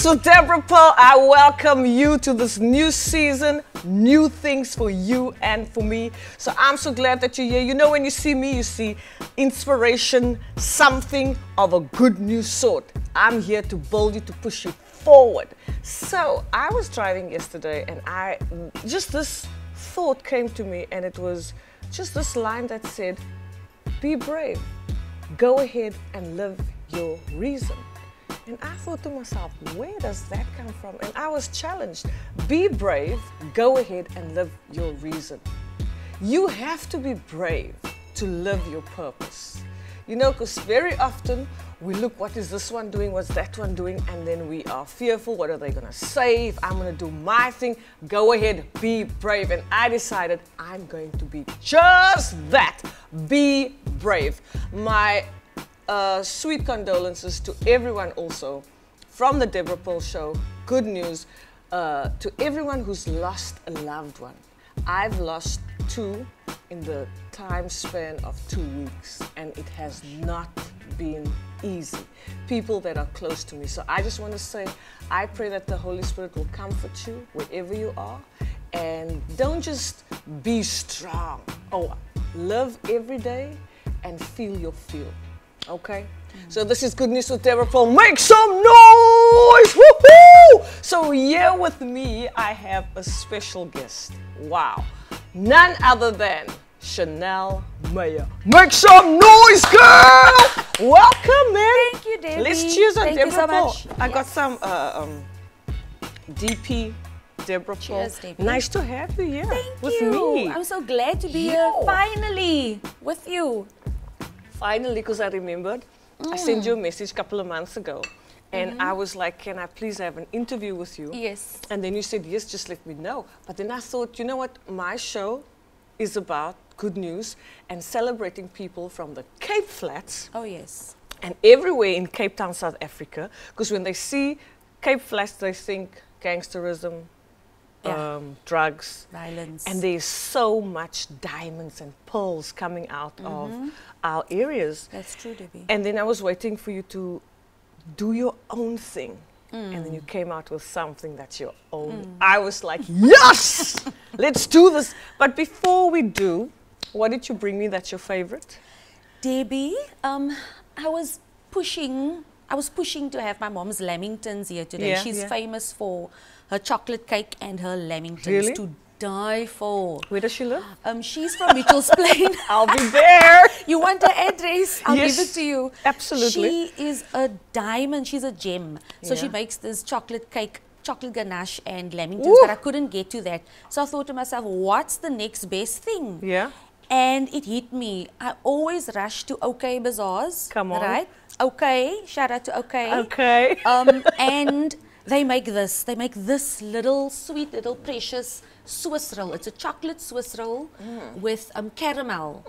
News with Deborah. I welcome you to this new season, new things for you and for me. So I'm so glad that you're here. You know, when you see me, you see inspiration, something of a good news sort. I'm here to build you, to push you forward. So I was driving yesterday and just this thought came to me, and it was just this line that said, be brave, go ahead and live your reason. And I thought to myself, where does that come from? And I was challenged. Be brave, go ahead and live your reason. You have to be brave to live your purpose. You know, because very often we look, what is this one doing, what's that one doing, and then we are fearful, what are they going to say, if I'm going to do my thing. Go ahead, be brave. And I decided I'm going to be just that, be brave. My sweet condolences to everyone also from the Deborah Pearl Show. Good news to everyone who's lost a loved one. I've lost 2 in the time span of 2 weeks, and it has not been easy. People that are close to me. So I just want to say, I pray that the Holy Spirit will comfort you wherever you are, and don't just be strong. Oh, live every day and feel your feel. Okay, so this is Good News with Deborah Pearl. Make some noise! Woohoo! So here with me, I have a special guest. Wow, none other than Channelle Meyer. Make some noise, girl! Welcome, man. Thank you, Debbie. Let's cheers on Thank Deborah you so Pearl. much. I got some DP Deborah Pearl. Cheers, Debbie. Nice to have you here Thank you. me. I'm so glad to be here finally with you. Finally, because I remembered, I sent you a message a couple of months ago, and I was like, can I please have an interview with you? Yes. And then you said, yes, just let me know. But then I thought, you know what, my show is about good news and celebrating people from the Cape Flats. Oh, yes. And everywhere in Cape Town, South Africa, because when they see Cape Flats, they think gangsterism, drugs, Violence. and there's so much diamonds and pearls coming out of our areas. That's true, Debbie. And then I was waiting for you to do your own thing, and then you came out with something that's your own. I was like, yes, let's do this. But before we do, what did you bring me that's your favorite? Debbie, I was pushing to have my mom's lamingtons here today. She's famous for her chocolate cake and her lamingtons. Really? To die for. Where does she live? She's from Mitchell's Plain. I'll be there. You want her address? I'll Yes, give it to you. absolutely. She is a diamond. She's a gem. So she Yeah. makes this chocolate cake, chocolate ganache and lamingtons, Ooh. but I couldn't get to that. So I thought to myself, what's the next best thing? Yeah. And it hit me. I always rush to OK Bazaars. Come on. Right? OK. Shout out to OK. Okay. And they make this. They make this little sweet, little precious Swiss roll. It's a chocolate Swiss roll with caramel.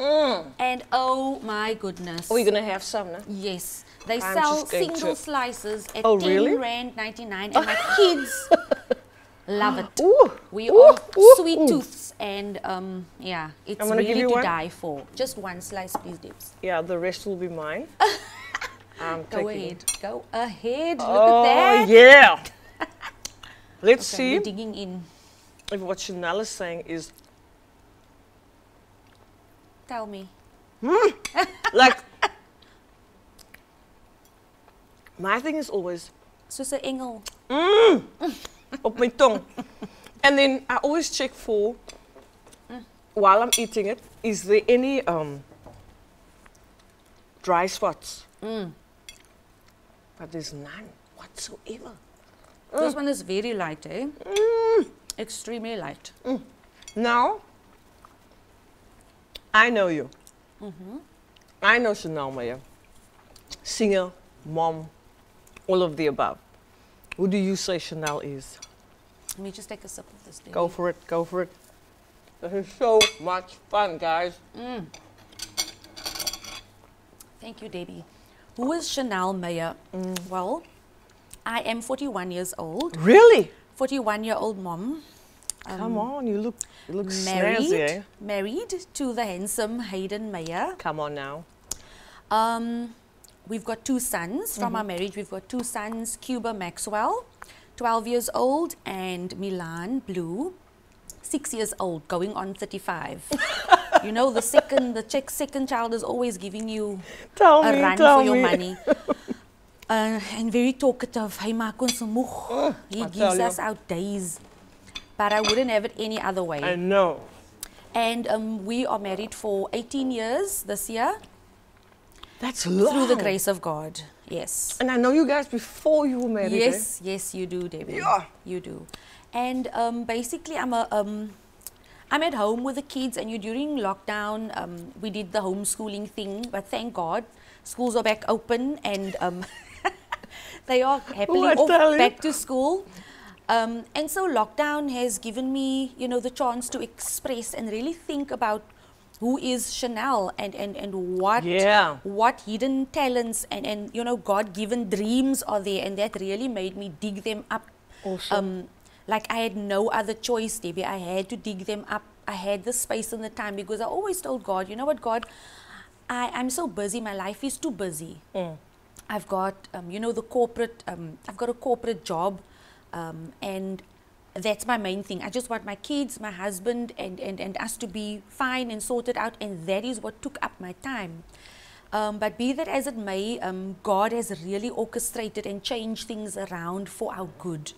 And oh my goodness. Are we going to have some now? Yes. They I'm sell just going single to- slices at Oh, 10 really? Rand 99, and my kids love it. Ooh. We Ooh, are ooh, sweet ooh. tooths, and yeah, it's I'm gonna give really you to one. die for. Just one slice, please, Debs. Yeah, the rest will be mine. I'm Go taking ahead. it. Go ahead. Look Oh, at that. yeah. Let's Okay, we're see digging in. if what Channelle is saying is, Tell me. like, my thing is always, Soos 'n engel. op my tong. And then I always check for, while I'm eating it, is there any dry spots? But there's none whatsoever. This one is very light, eh? Extremely light. Now, I know you. I know Channelle Meyer. Singer, mom, all of the above. Who do you say Channelle is? Let me just take a sip of this. Debbie. Go for it, go for it. This is so much fun, guys. Thank you, Debbie. Who is Channelle Meyer? Well, I am 41 years old. Really? 41-year-old mom. Come on, you look Married, snazzy, eh? married to the handsome Hayden Meyer. Come on now. we've got 2 sons from our marriage. We've got 2 sons, Cuba Maxwell, 12 years old, and Milan Blue, 6 years old, going on 35. You know, the second child is always giving you a run for your money. And very talkative. He gives us our days. But I wouldn't have it any other way. I know. And we are married for 18 years this year. That's long. Through the grace of God, yes. And I know you guys before you were married. Yes, yes, you do, Debbie. Yeah. You do. And basically, I'm at home with the kids, and during lockdown, we did the homeschooling thing. But thank God, schools are back open, and they are happily off back to school. And so lockdown has given me, you know, the chance to express and really think about who is Channelle and what hidden talents and you know, God-given dreams are there, and that really made me dig them up. Awesome. Like I had no other choice, Debbie. I had to dig them up. I had the space and the time, because I always told God, you know what, God, I'm so busy. My life is too busy. I've got, you know, the corporate, I've got a corporate job, and that's my main thing. I just want my kids, my husband, and us to be fine and sorted out, and that is what took up my time. But be that as it may, God has really orchestrated and changed things around for our good.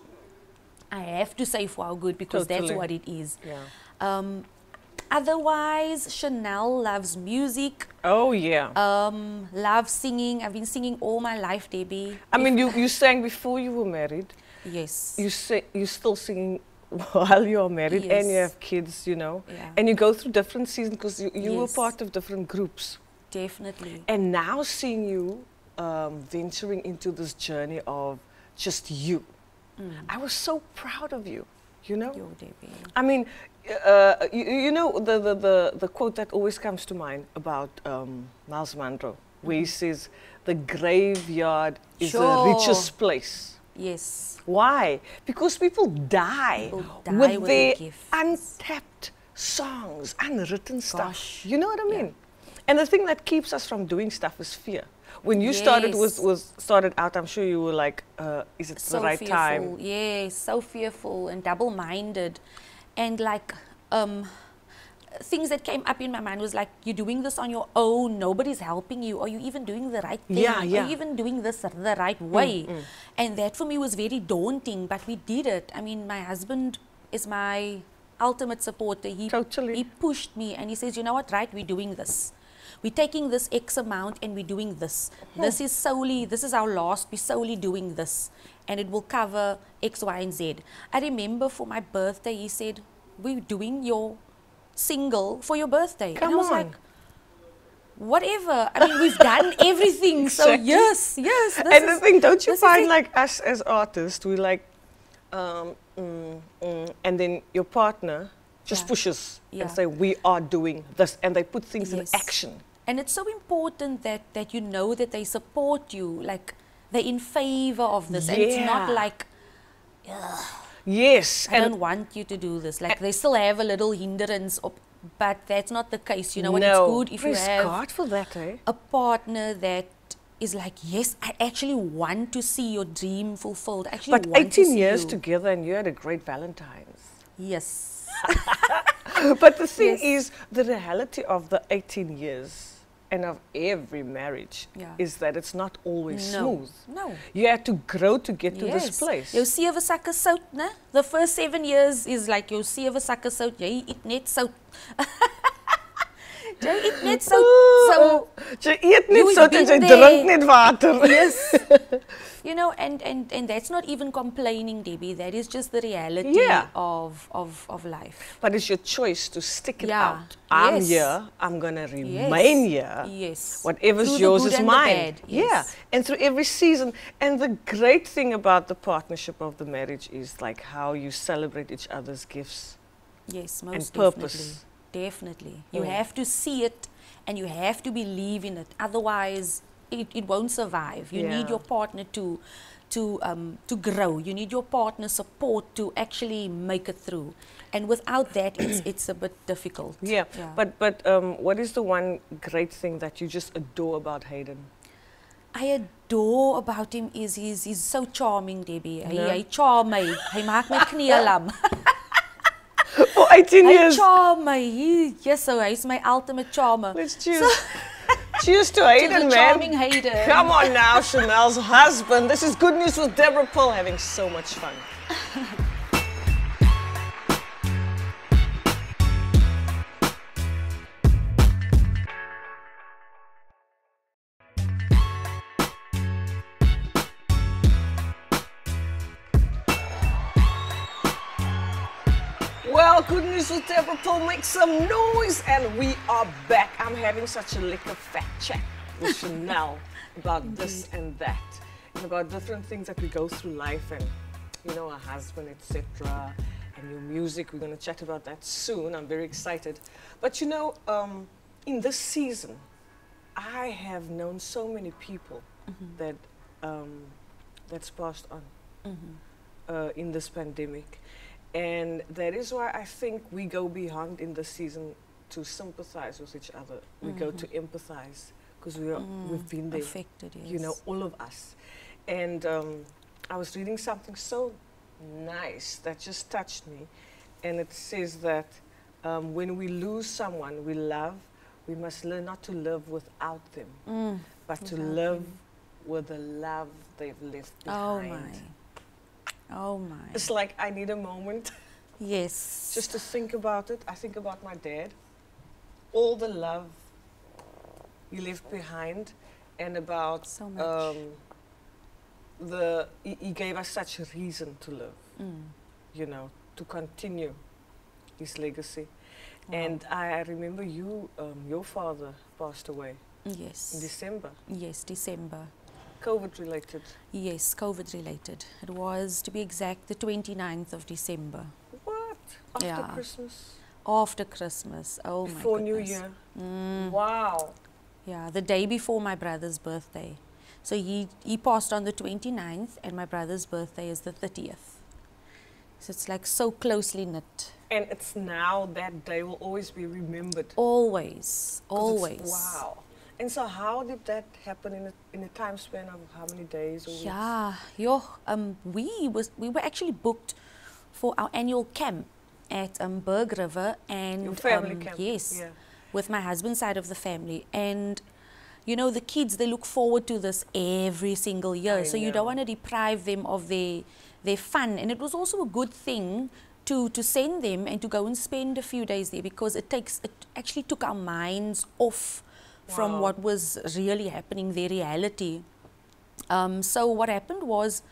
I have to say for our good, because that's what it is. Yeah. Otherwise, Channelle loves music. Oh, yeah. Loves singing. I've been singing all my life, Debbie. I mean, you sang before you were married. Yes. You're still singing while you're married, yes. And you have kids, you know. Yeah. And you go through different seasons, because you yes. were part of different groups. Definitely. And now seeing you venturing into this journey of just you, I was so proud of you, you know. Yo, Debbie. I mean, you know the quote that always comes to mind about Miles Monroe, where he says, the graveyard is the richest place. Yes. Why? Because people die with their untapped songs, unwritten stuff. You know what I mean? Yeah. And the thing that keeps us from doing stuff is fear. When you started out, I'm sure you were like, is it so the right fearful. time? Yes, so fearful and double-minded. And like, things that came up in my mind was like, you're doing this on your own, nobody's helping you. Are you even doing the right thing? Are you even doing this the right way? And that for me was very daunting, but we did it. I mean, my husband is my ultimate supporter. He pushed me, and he says, you know what, right, we're doing this. We're taking this X amount and we're doing this. This is our last, we're solely doing this. And it will cover X, Y, and Z. I remember for my birthday, he said, we're doing your single for your birthday. And I was like, whatever. I mean, we've done everything. So yes. And the thing, don't you find like us as artists, we like, and then your partner just pushes and say, we are doing this, and they put things in action. And it's so important that you know that they support you, like they're in favor of this. And it's not like, yes, I don't want you to do this. Like they still have a little hindrance, but that's not the case. You know what? It's good if you have God for that, a partner that is like, yes, I actually want to see your dream fulfilled. I actually but want 18 to see years you. Together, and you had a great Valentine's. Yes. But the thing is, the reality of the 18 years and of every marriage is that it's not always smooth. No. You had to grow to get to this place. Jou 7 sakke sout, né? The first 7 years is like jou 7 sakke sout, jy eet net sout. Jy eet net sout. So jy eet net sout en jy drink net water. Yes. You know, and that's not even complaining, Debbie. That is just the reality of life. But it's your choice to stick it out. I'm here. I'm going to remain here. Yes. Whatever's yours is mine. Yeah. And through every season. And the great thing about the partnership of the marriage is like how you celebrate each other's gifts. Yes, most and purpose. Definitely. You have to see it and you have to believe in it. Otherwise, it won't survive. You need your partner to grow. You need your partner's support to actually make it through. And without that, it's a bit difficult. But what is the one great thing that you just adore about Hayden? I adore about him is he's so charming, Debbie. Hy charm my. Hy maak my knie lam. For 18 years. Hy charm my. Yes, so he's my ultimate charmer. Let's cheers. Cheers to Hayden, the man. charming Hayden. Come on now, Channelle's husband. This is Good News with Deborah Paul, having so much fun. Well, Good News with Deborah Paul, make some noise, and we are back. I'm having such a liquor fat chat with Channelle about this and that, and about different things that we go through life, and you know, our husband, etc., and your music. We're going to chat about that soon. I'm very excited. But you know, in this season, I have known so many people that that's passed on in this pandemic. And that is why I think we go beyond in this season to sympathize with each other. We go to empathize because we've been there, affected, yes. you know, all of us. And I was reading something so nice that just touched me. And it says that when we lose someone we love, we must learn not to live without them, but to live with the love they've left behind. Oh my. Oh my. It's like I need a moment. Yes. Just to think about it. I think about my dad, all the love he left behind, and about so much. He gave us such a reason to live, you know, to continue his legacy. Wow. And I remember your father passed away Yes. in December. Yes, December. COVID related. Yes, COVID related. It was, to be exact, the 29th of December. What? After Yeah. Christmas? After Christmas. Oh Before my New goodness. Year? Wow. Yeah, the day before my brother's birthday. So he passed on the 29th and my brother's birthday is the 30th. So it's like so closely knit. And it's now that day will always be remembered. Always, 'Cause always. Wow. And so how did that happen in a time span of how many days or weeks? Yeah, we were actually booked for our annual camp at Berg River, and Your family camp? yes, Yeah. with my husband's side of the family. And you know, the kids, they look forward to this every single year, I so you know. don't want to deprive them of their fun. And it was also a good thing to send them and to go and spend a few days there, because it actually took our minds off from Wow. what was really happening, their reality. So what happened was,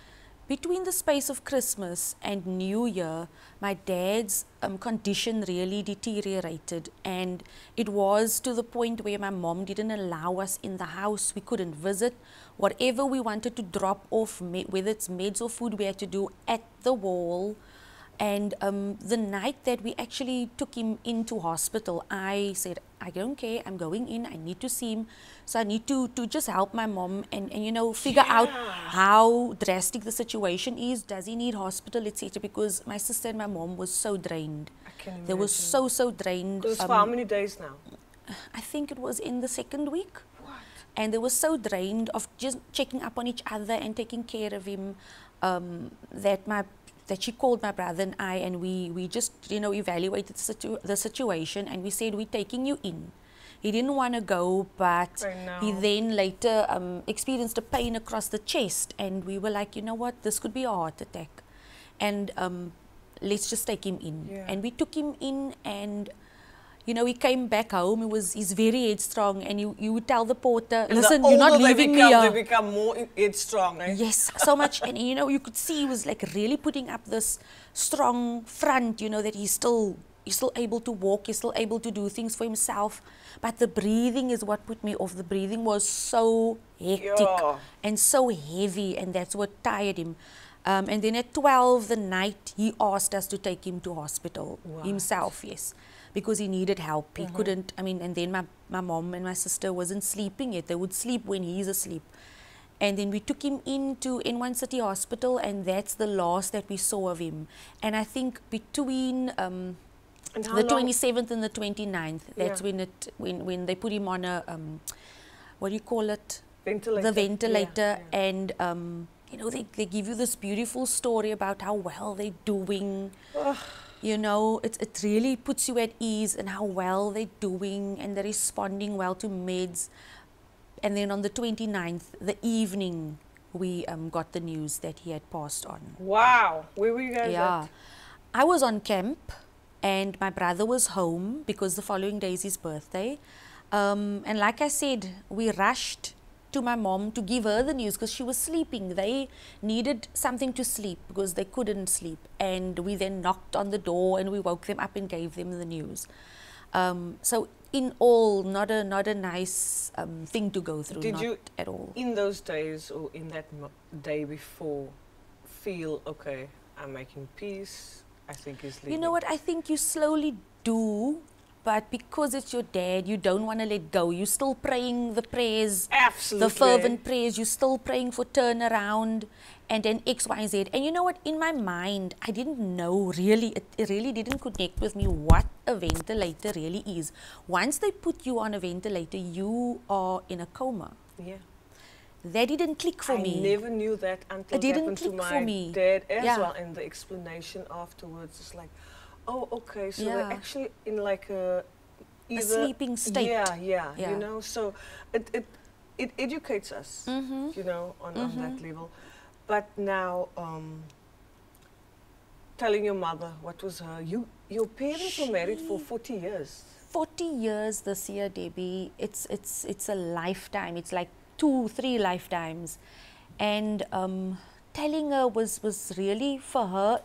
between the space of Christmas and New Year, my dad's condition really deteriorated, and it was to the point where my mom didn't allow us in the house. We couldn't visit. Whatever we wanted to drop off, whether it's meds or food, we had to do at the wall. And the night that we actually took him into hospital, I said, I don't care, I'm going in, I need to see him. So I need to just help my mom and you know, figure out how drastic the situation is. Does he need hospital, etc. Because my sister and my mom was so drained. I can imagine. They were so drained. Because it's for how many days now? I think it was in the second week. What? And they were so drained of just checking up on each other and taking care of him, that she called my brother and I, and we just, you know, evaluated the situation, and we said, we're taking you in. He didn't want to go, but he then later experienced a pain across the chest, and we were like, you know what, this could be a heart attack, and let's just take him in. Yeah. And we took him in, and you know, he came back home. He's very headstrong, and you would tell the porter, And listen, the you're not older leaving me they here. become more headstrong, eh? Yes, so much. And you know, you could see he was like really putting up this strong front, you know, that he's still able to walk, he's still able to do things for himself. But the breathing is what put me off. The breathing was so hectic and so heavy, and that's what tired him. And then at 12 the night, he asked us to take him to hospital himself, yes, because he needed help. He couldn't, I mean, and then my mom and my sister wasn't sleeping yet. They would sleep when he's asleep. And then we took him into N1 City Hospital, and that's the last that we saw of him. And I think between the 27th and the 29th, that's when they put him on a, what do you call it? ventilator. The ventilator, Yeah. and you know, they give you this beautiful story about how well they're doing. Ugh. You know, it really puts you at ease and how well they're doing, and they're responding well to meds. And then on the 29th, the evening, we got the news that he had passed on. Wow. Where were you guys Yeah. at? I was on camp, and my brother was home because the following day is his birthday. And like I said, we rushed to my mom to give her the news because she was sleeping. They needed something to sleep because they couldn't sleep. And we then knocked on the door and we woke them up and gave them the news. So in all, not a nice thing to go through. Did not you, at all. in those days or in that day before, feel, okay, I'm making peace, I think he's leaving? You know what, I think you slowly do, but because it's your dad, you don't want to let go. You're still praying the prayers, Absolutely. the fervent prayers. You're still praying for turnaround and then X, Y, Z. And you know what, in my mind, I didn't know really, it really didn't connect with me what a ventilator really is. Once they put you on a ventilator, you are in a coma. Yeah. That didn't click for me. I never knew that until It didn't happened to click my for me. dad as Yeah. well. And the explanation afterwards is like, oh, okay, so Yeah. they're actually in like a either sleeping state. Yeah, Yeah. you know. So it educates us, you know, on that level. But now, telling your mother what was her, your parents were married for 40 years. 40 years this year, Debbie. It's a lifetime. It's like 2-3 lifetimes. And telling her was really for her.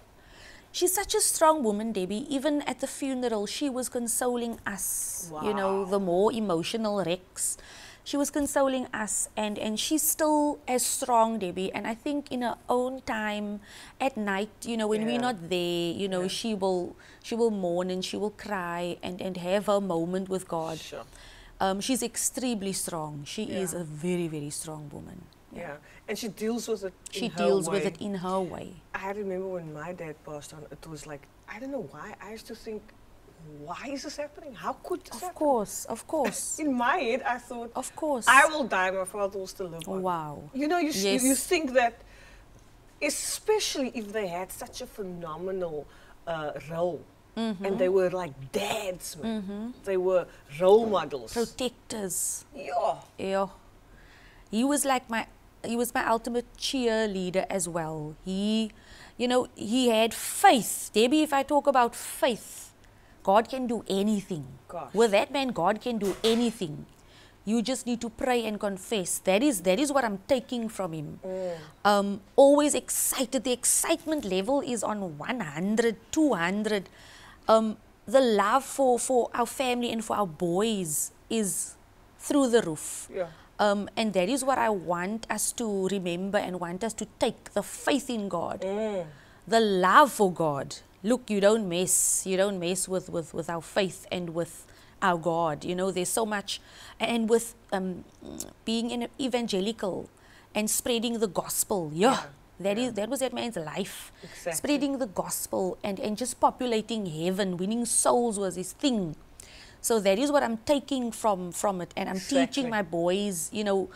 She's such a strong woman, Debbie. Even at the funeral, she was consoling us. You know, the more emotional wrecks. She was consoling us, and she's still as strong, Debbie. And I think in her own time, at night, you know, when we're not there, you know, she will mourn and she will cry and have her moment with God. Sure. She's extremely strong. She is a very, very strong woman. Yeah, and she deals with it She in her deals with way. it in her way. I remember when my dad passed on, it was like, I don't know why, I used to think, why is this happening? How could this happen? Of course. In my head, I thought, Of course. I will die, my father will still live on. Wow. You know, you Yes. think that, especially if they had such a phenomenal role, and they were like dads, man. They were role models. Protectors. Yeah. Yeah. He was my ultimate cheerleader as well. He, you know, he had faith. Debbie, if I talk about faith, God can do anything. Gosh. With that man, God can do anything. You just need to pray and confess. That is what I'm taking from him. Always excited. The excitement level is on 100, 200. The love for our family and for our boys is through the roof. Yeah. And that is what I want us to remember and want us to take, the faith in God, the love for God. Look, you don't mess with our faith and with our God. You know, there's so much, and with being an evangelical and spreading the gospel. That was that man's life. Exactly. Spreading the gospel and just populating heaven, winning souls was his thing. So that is what I'm taking from it, and I'm teaching my boys, you know,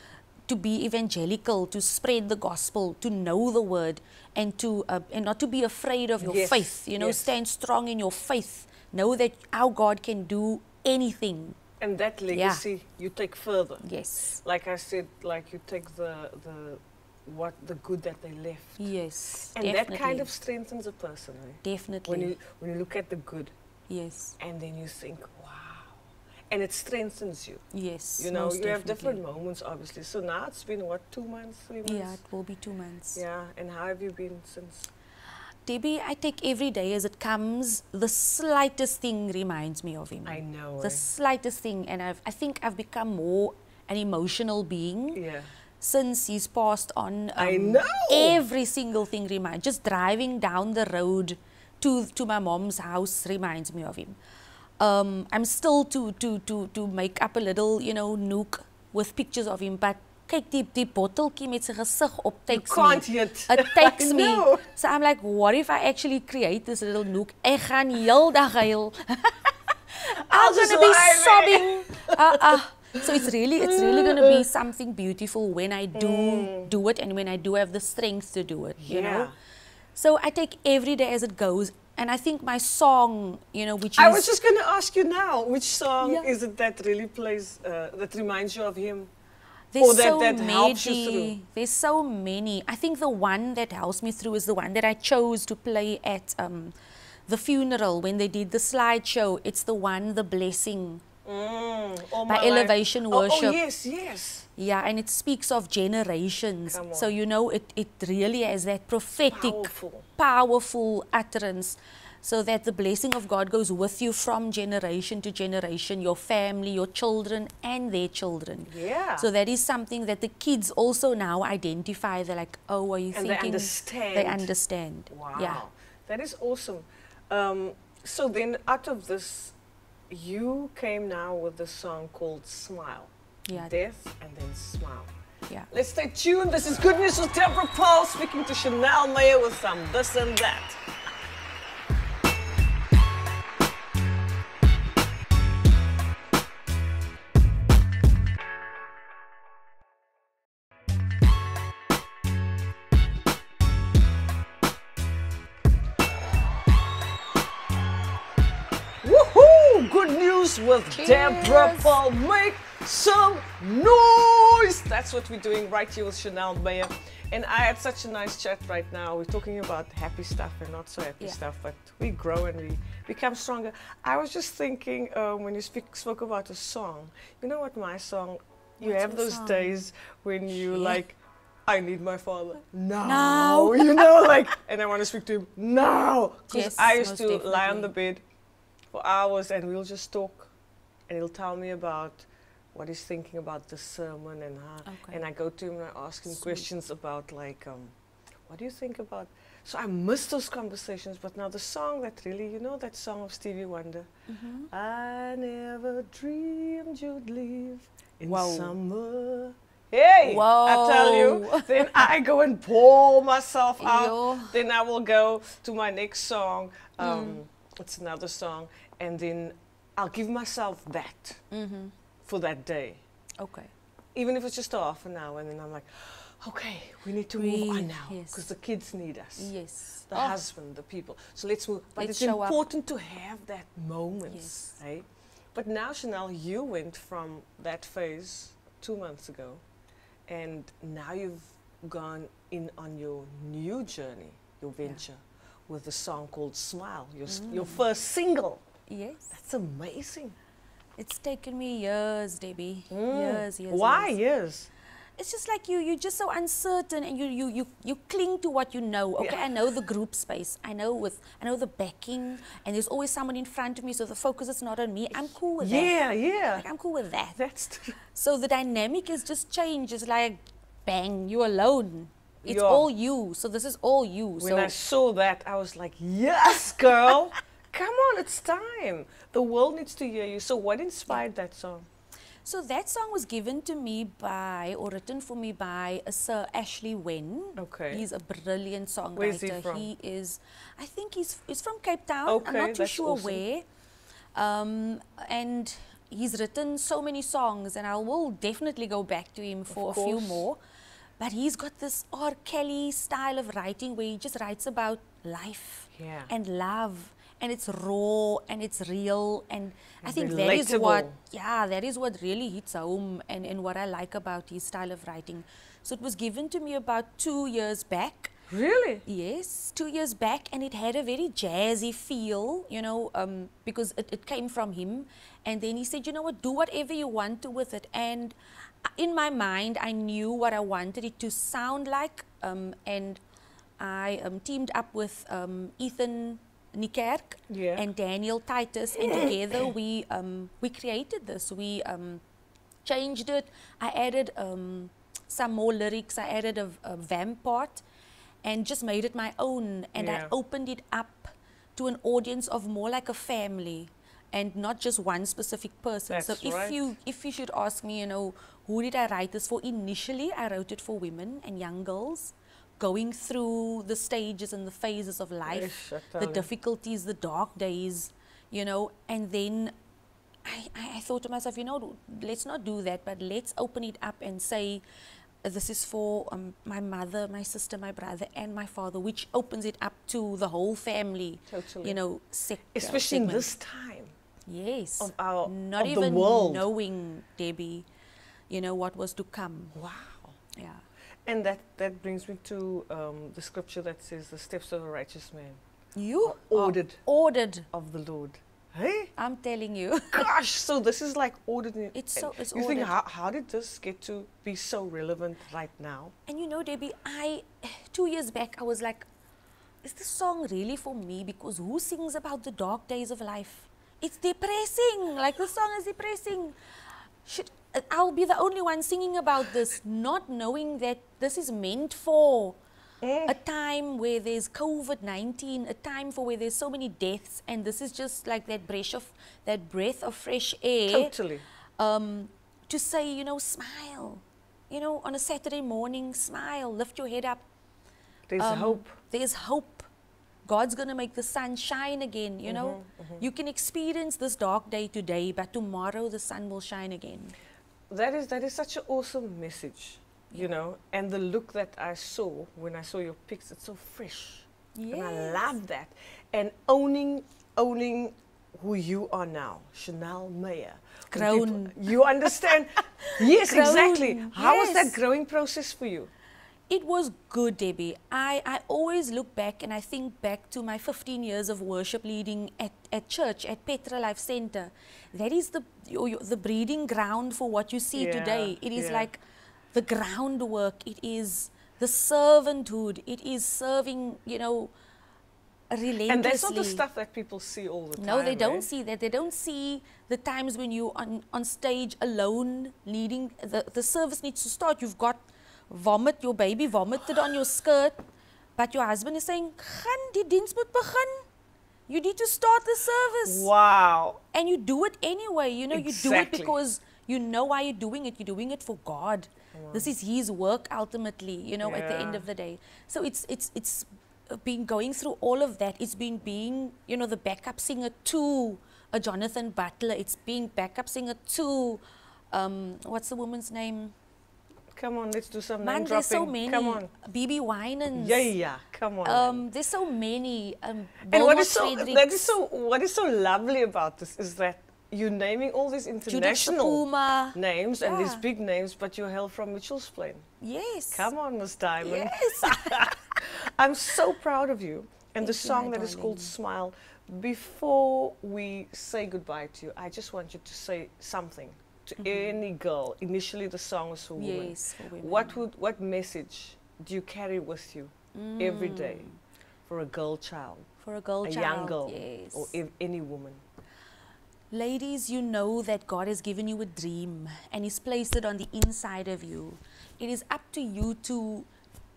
to be evangelical, to spread the gospel, to know the word, and to and not to be afraid of your faith. You know, stand strong in your faith. Know that our God can do anything. And that legacy you take further. Yes. Like I said, like you take the good that they left. Yes. And definitely. that kind of strengthens a person. Eh? Definitely. When you look at the good. Yes. And then you think, wow. And it strengthens you. Yes. You know, you have definitely. different moments, obviously. So now it's been, what, 2 months, 3 months? Yeah, it will be 2 months. Yeah, and how have you been since? Debbie, I take every day as it comes. The slightest thing reminds me of him. I know. The slightest thing. And I think I've become more an emotional being. Yeah. Since he's passed on. I know. Every single thing reminds. Just driving down the road to my mom's house reminds me of him. I'm still to make up a little, you know, nook with pictures of him, but kyk die botteltjie met sy gesig op takes you can't me. yet. It takes I me. know. So I'm like, what if I actually create this little nook? Ek gaan heel dag huil. I'm just gonna be lie there. sobbing. So it's really going to be something beautiful when I do it, and when I do have the strength to do it, you know. So I take every day as it goes, and I think my song, you know, which I is... was just going to ask you now, which song is it that really plays, that reminds you of him? There's that helps you through? There's so many. I think the one that helps me through is the one that I chose to play at the funeral when they did the slideshow. It's the one, The Blessing, by Elevation Worship. Oh, yes, yes. Yeah, and it speaks of generations. So, you know, it really has that prophetic, powerful utterance. So that the blessing of God goes with you from generation to generation, your family, your children, and their children. Yeah. So that is something that the kids also now identify. They're like, oh, are you thinking? And they understand. They understand. Wow. Yeah. That is awesome. So then out of this, you came now with a song called Smile. Yeah. Death and then Smile. Yeah. Let's stay tuned. This is Good News with Deborah Paul, speaking to Channelle Meyer with some this and that. Woohoo! Good news with Deborah Paul. Make some noise! That's what we're doing right here with Channelle Meyer. And I had such a nice chat right now. We're talking about happy stuff and not so happy stuff, but we grow and we become stronger. I was just thinking when you spoke about a song, you know what my song, you have those days when you like, I need my father now. You know, like, and I want to speak to him now. Because I used to lie on the bed for hours and we'll just talk and he'll tell me about what he's thinking about the sermon and how, and I go to him and I ask him questions about like, what do you think about, so I miss those conversations. But now the song that really, you know that song of Stevie Wonder, I never dreamed you'd leave in summer. Hey, I tell you, then I go and pour myself out. Then I will go to my next song. It's another song. And then I'll give myself that for that day. Okay. Even if it's just half an hour. And then I'm like, okay, we need to move on now. Because the kids need us. Yes. The husband, the people. So let's move. But it's important to have that moment. Yes. Right? But now, Channelle, you went from that phase 2 months ago. And now you've gone in on your new journey, your venture, with a song called Smile, your first single. Yes. That's amazing. It's taken me years, Debbie. Years. Why years? It's just like you're just so uncertain, and you cling to what you know. Okay, I know the group space. I know the backing, and there's always someone in front of me, so the focus is not on me. I'm cool with that. Yeah. Like, I'm cool with that. That's true. So the dynamic is just changed. It's like, bang, you're alone. It's all you. So this is all you. When I saw that, I was like, yes, girl. Come on, it's time. The world needs to hear you. So what inspired that song? So that song was given to me by, or written for me by, Sir Ashley Wen. Okay. He's a brilliant songwriter. Where's he from? He is, I think he's from Cape Town. Okay, I'm not too sure where. And he's written so many songs, and I will definitely go back to him for a few more. But he's got this R. Kelly style of writing where he just writes about life and love. And it's raw and it's real, and I think that is what, that is what really hits home, and what I like about his style of writing. So it was given to me about 2 years back. Really? Yes, 2 years back, and it had a very jazzy feel, you know, because it came from him. And then he said, you know what, do whatever you want to with it. And in my mind, I knew what I wanted it to sound like, and I teamed up with Ethan Niekerk and Daniel Titus, and together we created this. We changed it. I added some more lyrics. I added a vamp part and just made it my own. And I opened it up to an audience of more like a family and not just one specific person. That's so if you should ask me, you know, who did I write this for? Initially, I wrote it for women and young girls going through the stages and the phases of life, the difficulties, the dark days, you know, and then I thought to myself, you know, let's not do that, but let's open it up and say, this is for my mother, my sister, my brother, and my father, which opens it up to the whole family. Totally. You know, especially in segment. this time. Yes. Of our not of even the world. knowing, Debbie, you know, what was to come. Wow. Yeah. And that brings me to the scripture that says the steps of a righteous man You ordered ordered of the Lord. Hey? I'm telling you. Gosh, so this is like ordered. It's you ordered. think, how did this get to be so relevant right now? And you know, Debbie, 2 years back, I was like, is this song really for me? Because who sings about the dark days of life? It's depressing. Like, the song is depressing. I'll be the only one singing about this, not knowing that this is meant for a time where there's COVID-19, a time for where there's so many deaths, and this is just like that breath of fresh air. Totally. To say, you know, smile. You know, on a Saturday morning, smile, lift your head up. There's hope. There's hope. God's going to make the sun shine again, you know. You can experience this dark day today, but tomorrow the sun will shine again. That is such an awesome message, you know. And the look that I saw when I saw your pics, it's so fresh. Yes. And I love that. And owning who you are now, Channelle Meyer. Grown. You understand? Yes, Grown. exactly. How was that Yes. growing process for you? It was good, Debbie. I always look back and I think back to my 15 years of worship leading at church, at Petra Life Center. That is the breeding ground for what you see today. It is like the groundwork. It is the servanthood. It is serving, you know, relentlessly. And that's not the stuff that people see all the time. No, they don't see that. They don't see the times when you're on stage alone leading. The service needs to start. You've got your baby vomited on your skirt, but your husband is saying, "Gaan, die diens moet begin. You need to start the service." Wow. And you do it anyway. You know, you do it Exactly. because you know why you're doing it. You're doing it for God. This is His work ultimately, you know, at the end of the day. So it's been going through all of that. It's been being, you know, the backup singer to a Jonathan Butler. It's being backup singer to, what's the woman's name? Come on, let's do some Man, name there's so dropping. many. Come on. BB Winans. Yeah, come on. There's so many. And Wilmot what is so lovely about this is that you're naming all these international names and these big names, but you're hail from Mitchell's Plain. Yes. Come on, Miss Diamond. Yes. I'm so proud of you. And the Thank you, song my that is called darling. Smile. Before we say goodbye to you, I just want you to say something to any girl. Initially, the song was for women. Yes, for women. What message do you carry with you every day for a girl child? For a girl child. A young girl. Yes. Or any woman. Ladies, you know that God has given you a dream and He's placed it on the inside of you. It is up to you to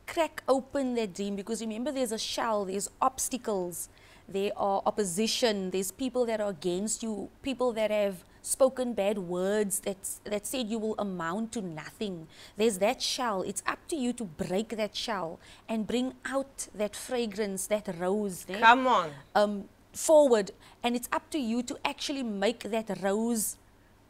crack open that dream, because remember, there's a shell, there's obstacles, there are opposition, there's people that are against you, people that have spoken bad words that said you will amount to nothing. There's that shell. It's up to you to break that shell and bring out that fragrance, that rose. Come on. Forward, and it's up to you to actually make that rose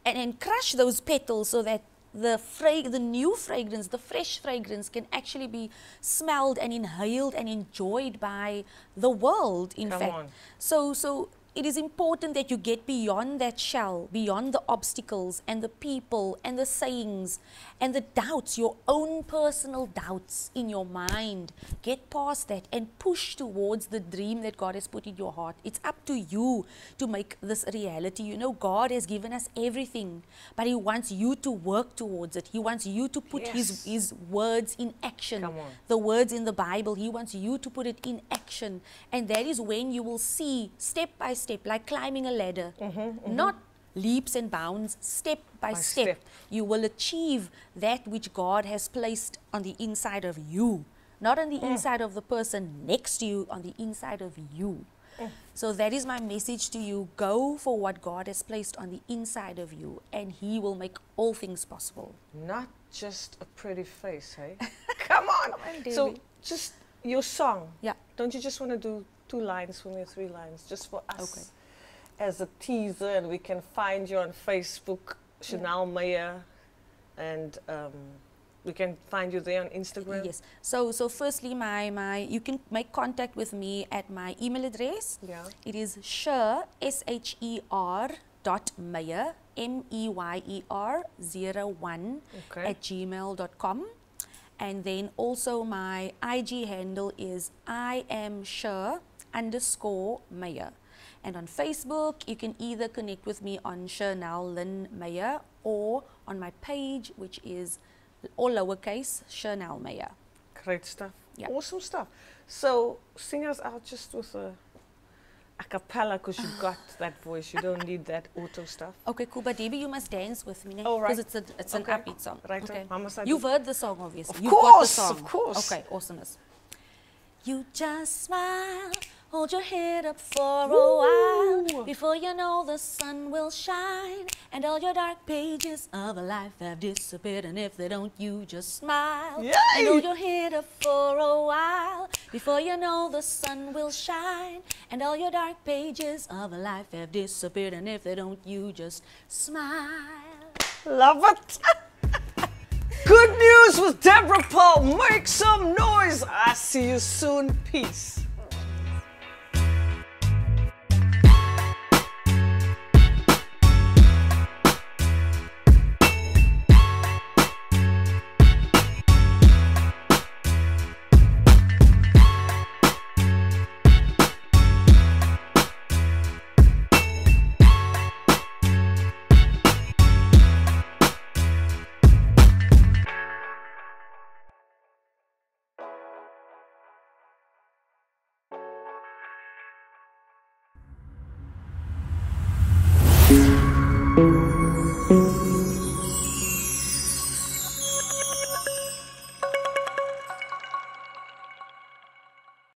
and crush those petals so that the new fragrance, the fresh fragrance can actually be smelled and inhaled and enjoyed by the world, in fact. on. So it is important that you get beyond that shell, beyond the obstacles and the people and the sayings and the doubts, your own personal doubts in your mind. Get past that and push towards the dream that God has put in your heart. It's up to you to make this a reality. You know, God has given us everything, but He wants you to work towards it. He wants you to put His words in action. Come on. The words in the Bible, He wants you to put it in action. And that is when you will see step by step, like climbing a ladder, not leaps and bounds, step by step, you will achieve that which God has placed on the inside of you, not on the inside of the person next to you, on the inside of you. So that is my message to you. Go for what God has placed on the inside of you, and He will make all things possible. Not just a pretty face, hey? Come on. So just your song. Yeah. Don't you just want to do 2 lines for me, or 3 lines, just for us? Okay. as a teaser, and we can find you on Facebook, Channelle Meyer, and we can find you there on Instagram. Yes. So firstly, you can make contact with me at my email address. Yeah. It is Sher, SHER.Meyer, MEYER01 Okay. @gmail.com. And then also my IG handle is IamSher_Meyer. And on Facebook, you can either connect with me on Channelle Lynn Meyer or on my page, which is all lowercase, Channelle Meyer. Great stuff. Yeah. Awesome stuff. So sing us out just with a cappella, because you've got that voice. You don't need that auto stuff. Okay, cool. But Debbie, you must dance with me, Oh, right. because it's an Okay. upbeat song. Right. Okay. How must I You've do? heard the song, obviously. Of You've got the course, song. of course. Okay, awesomeness. You just smile, hold your head up for a while. Before you know, the sun will shine, and all your dark pages of a life have disappeared. And if they don't, you just smile Yay! and hold your head up for a while. Before you know, the sun will shine, and all your dark pages of a life have disappeared. And if they don't, you just smile. Love it. Good news with Deborah Paul. Make some noise. I see you soon. Peace.